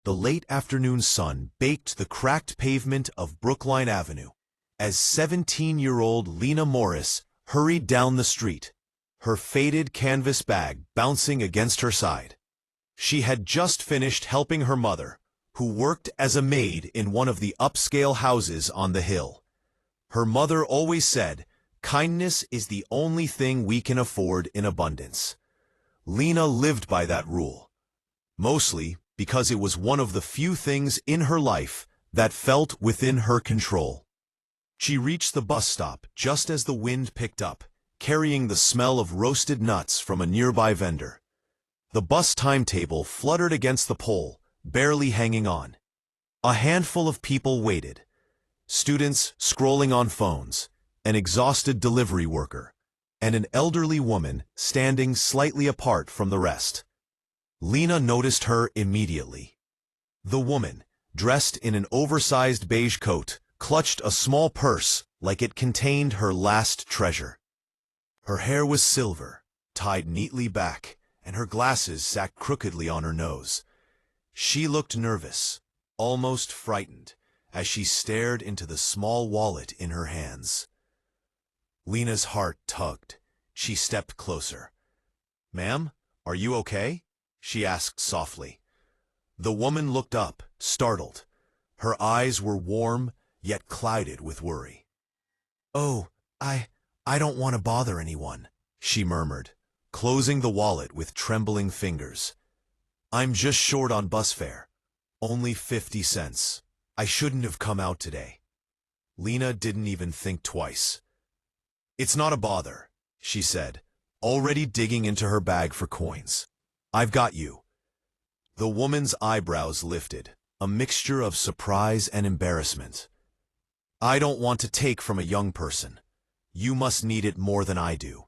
The late afternoon sun baked the cracked pavement of Brookline Avenue as 17-year-old Lena Morris hurried down the street, her faded canvas bag bouncing against her side. She had just finished helping her mother, who worked as a maid in one of the upscale houses on the hill. Her mother always said, "Kindness is the only thing we can afford in abundance." Lena lived by that rule, mostly because it was one of the few things in her life that felt within her control. She reached the bus stop just as the wind picked up, carrying the smell of roasted nuts from a nearby vendor. The bus timetable fluttered against the pole, barely hanging on. A handful of people waited. Students scrolling on phones, an exhausted delivery worker, and an elderly woman standing slightly apart from the rest. Lena noticed her immediately. The woman, dressed in an oversized beige coat, clutched a small purse like it contained her last treasure. Her hair was silver, tied neatly back, and her glasses sat crookedly on her nose. She looked nervous, almost frightened, as she stared into the small wallet in her hands. Lena's heart tugged. She stepped closer. "Ma'am, are you okay?" she asked softly. The woman looked up, startled. Her eyes were warm, yet clouded with worry. "Oh, I don't want to bother anyone," she murmured, closing the wallet with trembling fingers. "I'm just short on bus fare. Only 50 cents. I shouldn't have come out today." Lena didn't even think twice. "It's not a bother," she said, already digging into her bag for coins. "I've got you." The woman's eyebrows lifted, a mixture of surprise and embarrassment. "I don't want to take from a young person. You must need it more than I do."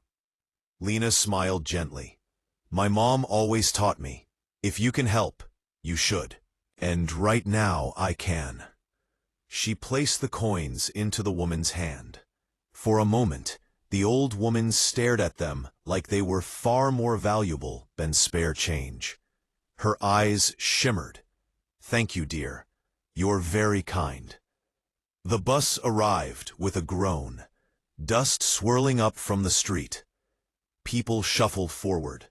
Lena smiled gently. "My mom always taught me, if you can help, you should. And right now I can." She placed the coins into the woman's hand. For a moment, the old woman stared at them like they were far more valuable than spare change. Her eyes shimmered. "Thank you, dear. You're very kind." The bus arrived with a groan, dust swirling up from the street. People shuffled forward.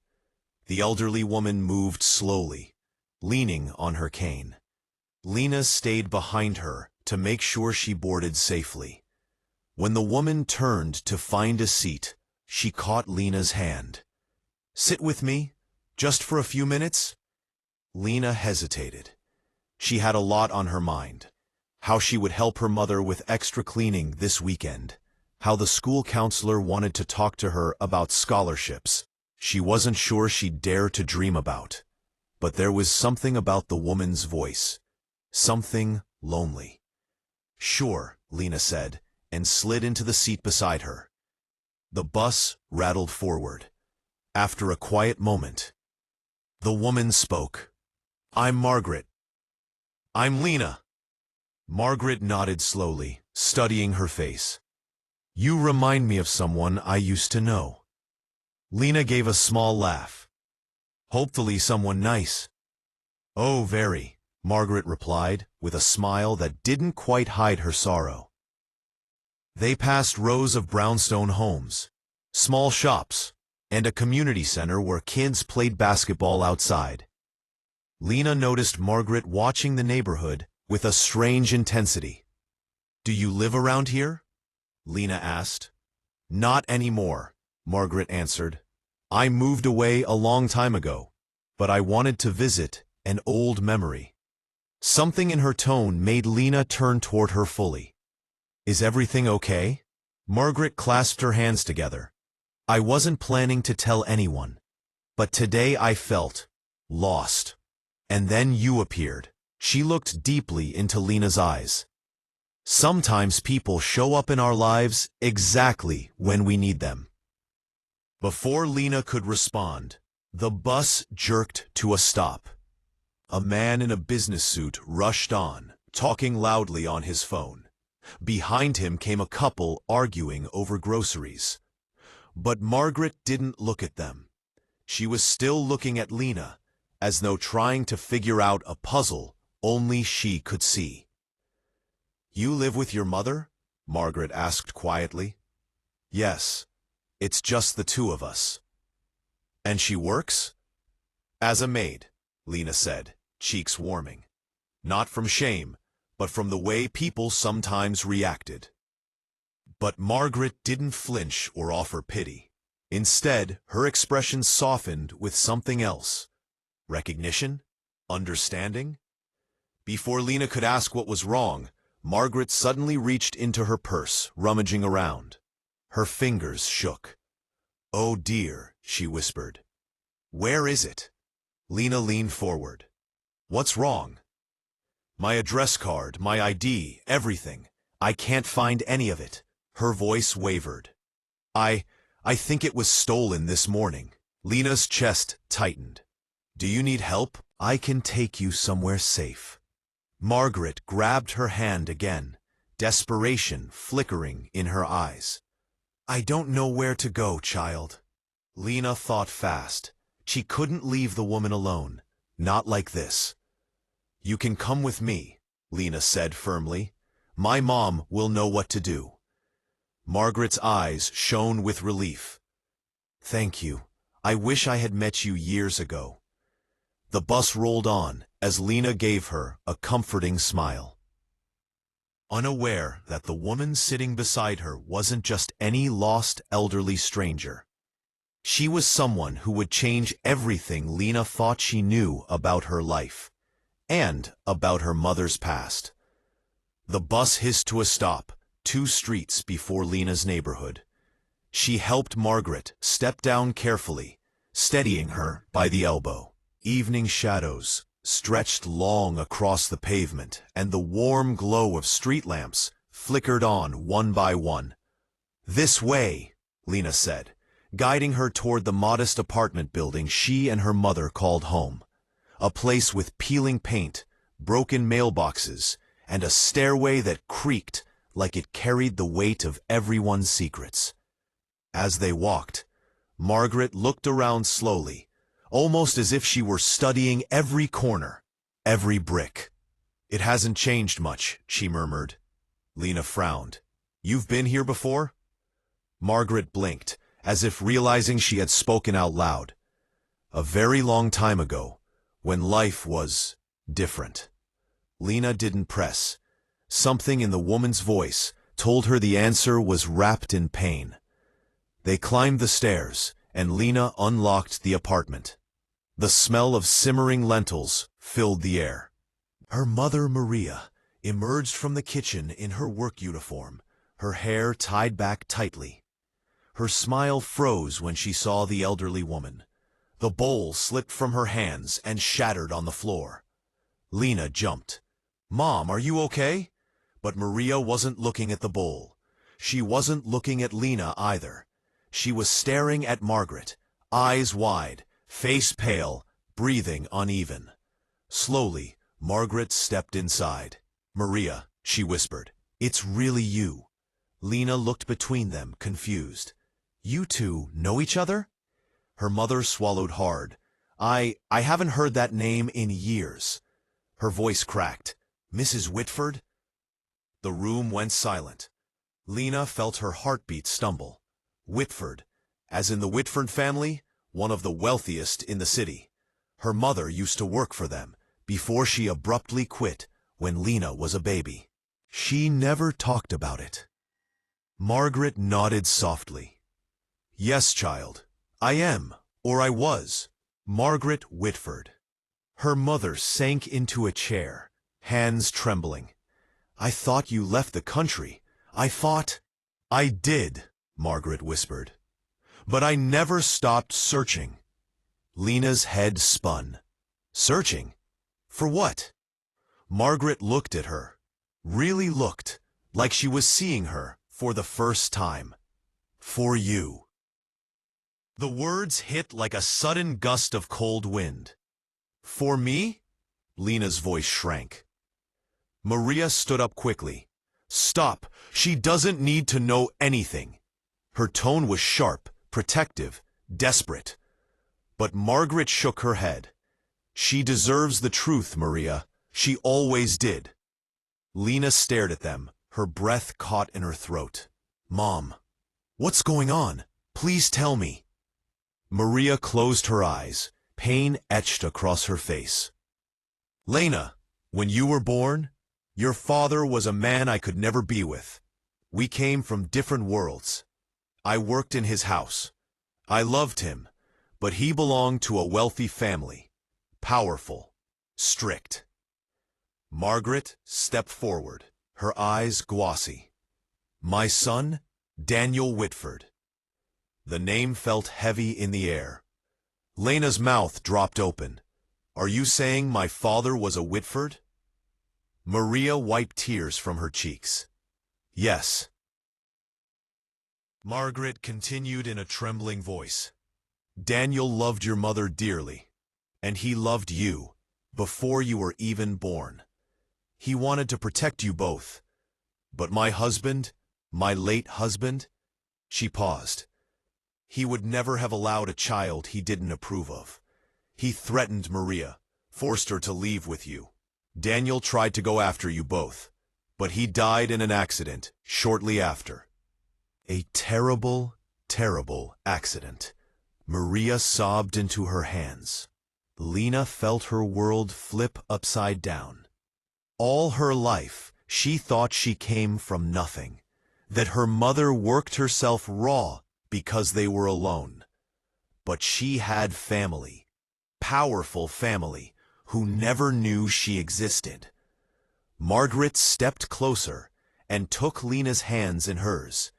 The elderly woman moved slowly, leaning on her cane. Lena stayed behind her to make sure she boarded safely. When the woman turned to find a seat, she caught Lena's hand. "Sit with me, just for a few minutes?" Lena hesitated. She had a lot on her mind. How she would help her mother with extra cleaning this weekend. How the school counselor wanted to talk to her about scholarships she wasn't sure she'd dare to dream about. But there was something about the woman's voice. Something lonely. "Sure," Lena said, and slid into the seat beside her. The bus rattled forward. After a quiet moment, the woman spoke. "I'm Margaret." "I'm Lena." Margaret nodded slowly, studying her face. "You remind me of someone I used to know." Lena gave a small laugh. "Hopefully someone nice." "Oh, very," Margaret replied, with a smile that didn't quite hide her sorrow. They passed rows of brownstone homes, small shops, and a community center where kids played basketball outside. Lena noticed Margaret watching the neighborhood with a strange intensity. "Do you live around here?" Lena asked. "Not anymore," Margaret answered. "I moved away a long time ago, but I wanted to visit an old memory." Something in her tone made Lena turn toward her fully. "Is everything okay?" Margaret clasped her hands together. "I wasn't planning to tell anyone, but today I felt lost. And then you appeared." She looked deeply into Lena's eyes. "Sometimes people show up in our lives exactly when we need them." Before Lena could respond, the bus jerked to a stop. A man in a business suit rushed on, talking loudly on his phone. Behind him came a couple arguing over groceries. But Margaret didn't look at them. She was still looking at Lena, as though trying to figure out a puzzle only she could see. "You live with your mother?" Margaret asked quietly. "Yes, it's just the two of us." "And she works?" "As a maid," Lena said, cheeks warming. Not from shame, but from the way people sometimes reacted. But Margaret didn't flinch or offer pity. Instead, her expression softened with something else. Recognition? Understanding? Before Lena could ask what was wrong, Margaret suddenly reached into her purse, rummaging around. Her fingers shook. "Oh dear," she whispered. "Where is it?" Lena leaned forward. "What's wrong?" "My address card, my ID, everything. I can't find any of it." Her voice wavered. I think it was stolen this morning." Lena's chest tightened. "Do you need help? I can take you somewhere safe." Margaret grabbed her hand again, desperation flickering in her eyes. "I don't know where to go, child." Lena thought fast. She couldn't leave the woman alone, not like this. "You can come with me," Lena said firmly. "My mom will know what to do." Margaret's eyes shone with relief. "Thank you. I wish I had met you years ago." The bus rolled on as Lena gave her a comforting smile. Unaware that the woman sitting beside her wasn't just any lost elderly stranger. She was someone who would change everything Lena thought she knew about her life, and about her mother's past. The bus hissed to a stop, 2 streets before Lena's neighborhood. She helped Margaret step down carefully, steadying her by the elbow. Evening shadows stretched long across the pavement, and the warm glow of street lamps flickered on one by one. "This way," Lena said, guiding her toward the modest apartment building she and her mother called home. A place with peeling paint, broken mailboxes, and a stairway that creaked like it carried the weight of everyone's secrets. As they walked, Margaret looked around slowly, almost as if she were studying every corner, every brick. "It hasn't changed much," she murmured. Lena frowned. "You've been here before?" Margaret blinked, as if realizing she had spoken out loud. "A very long time ago, when life was different." Lena didn't press. Something in the woman's voice told her the answer was wrapped in pain. They climbed the stairs, and Lena unlocked the apartment. The smell of simmering lentils filled the air. Her mother, Maria, emerged from the kitchen in her work uniform, her hair tied back tightly. Her smile froze when she saw the elderly woman. The bowl slipped from her hands and shattered on the floor. Lena jumped. "Mom, are you okay?" But Maria wasn't looking at the bowl. She wasn't looking at Lena either. She was staring at Margaret, eyes wide, face pale, breathing uneven. Slowly, Margaret stepped inside. "Maria," she whispered, "it's really you." Lena looked between them, confused. "You two know each other?" Her mother swallowed hard. I haven't heard that name in years." Her voice cracked. "Mrs. Whitford?" The room went silent. Lena felt her heartbeat stumble. Whitford, as in the Whitford family, one of the wealthiest in the city. Her mother used to work for them, before she abruptly quit when Lena was a baby. She never talked about it. Margaret nodded softly. "Yes, child, I am, or I was, Margaret Whitford." Her mother sank into a chair, hands trembling. "I thought you left the country. I thought—" "I did," Margaret whispered. "But I never stopped searching." Lena's head spun. "Searching? For what?" Margaret looked at her. Really looked, like she was seeing her for the first time. "For you." The words hit like a sudden gust of cold wind. "For me?" Lena's voice shrank. Maria stood up quickly. "Stop! She doesn't need to know anything." Her tone was sharp, protective, desperate. But Margaret shook her head. She deserves the truth, Maria. She always did. Lena stared at them, her breath caught in her throat. Mom, what's going on? Please tell me. Maria closed her eyes, pain etched across her face. Lena, when you were born, your father was a man I could never be with. We came from different worlds. I worked in his house. I loved him, but he belonged to a wealthy family. Powerful, strict. Margaret stepped forward, her eyes glossy. My son, Daniel Whitford. The name felt heavy in the air. Lena's mouth dropped open. Are you saying my father was a Whitford? Maria wiped tears from her cheeks. Yes. Margaret continued in a trembling voice. Daniel loved your mother dearly, and he loved you before you were even born. He wanted to protect you both. But my husband, my late husband, she paused. He would never have allowed a child he didn't approve of. He threatened Maria, forced her to leave with you. Daniel tried to go after you both, but he died in an accident shortly after. A terrible, terrible accident. Maria sobbed into her hands. Lena felt her world flip upside down. All her life, she thought she came from nothing, that her mother worked herself raw because they were alone. But she had family, powerful family, who never knew she existed. Margaret stepped closer and took Lena's hands in hers.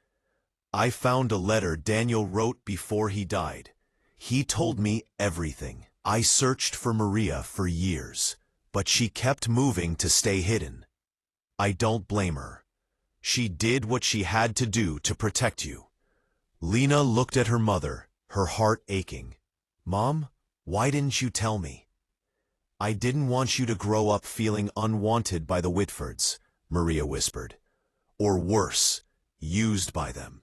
I found a letter Daniel wrote before he died. He told me everything. I searched for Maria for years, but she kept moving to stay hidden. I don't blame her. She did what she had to do to protect you. Lena looked at her mother, her heart aching. Mom, why didn't you tell me? I didn't want you to grow up feeling unwanted by the Whitfords, Maria whispered. Or worse, used by them.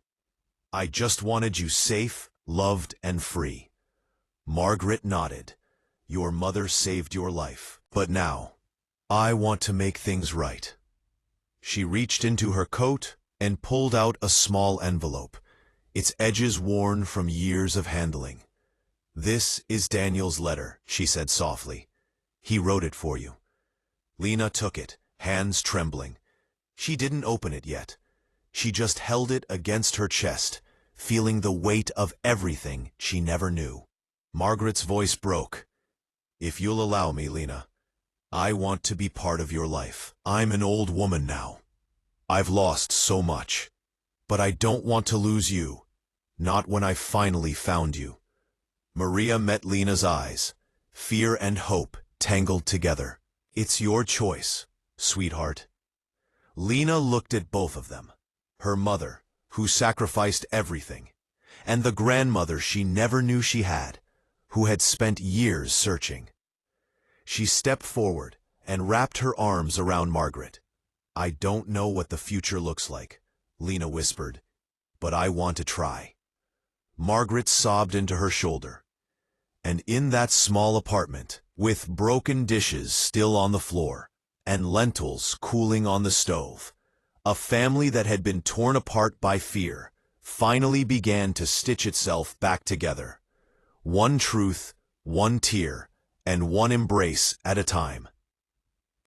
I just wanted you safe, loved, and free. Margaret nodded. Your mother saved your life. But now, I want to make things right. She reached into her coat and pulled out a small envelope, its edges worn from years of handling. This is Daniel's letter, she said softly. He wrote it for you. Lena took it, hands trembling. She didn't open it yet. She just held it against her chest, feeling the weight of everything she never knew. Margaret's voice broke. If you'll allow me, Lena, I want to be part of your life. I'm an old woman now. I've lost so much. But I don't want to lose you. Not when I finally found you. Maria met Lena's eyes. Fear and hope tangled together. It's your choice, sweetheart. Lena looked at both of them. Her mother, who sacrificed everything, and the grandmother she never knew she had, who had spent years searching. She stepped forward and wrapped her arms around Margaret. I don't know what the future looks like, Lena whispered, but I want to try. Margaret sobbed into her shoulder. And in that small apartment, with broken dishes still on the floor, and lentils cooling on the stove, a family that had been torn apart by fear finally began to stitch itself back together. One truth, one tear, and one embrace at a time.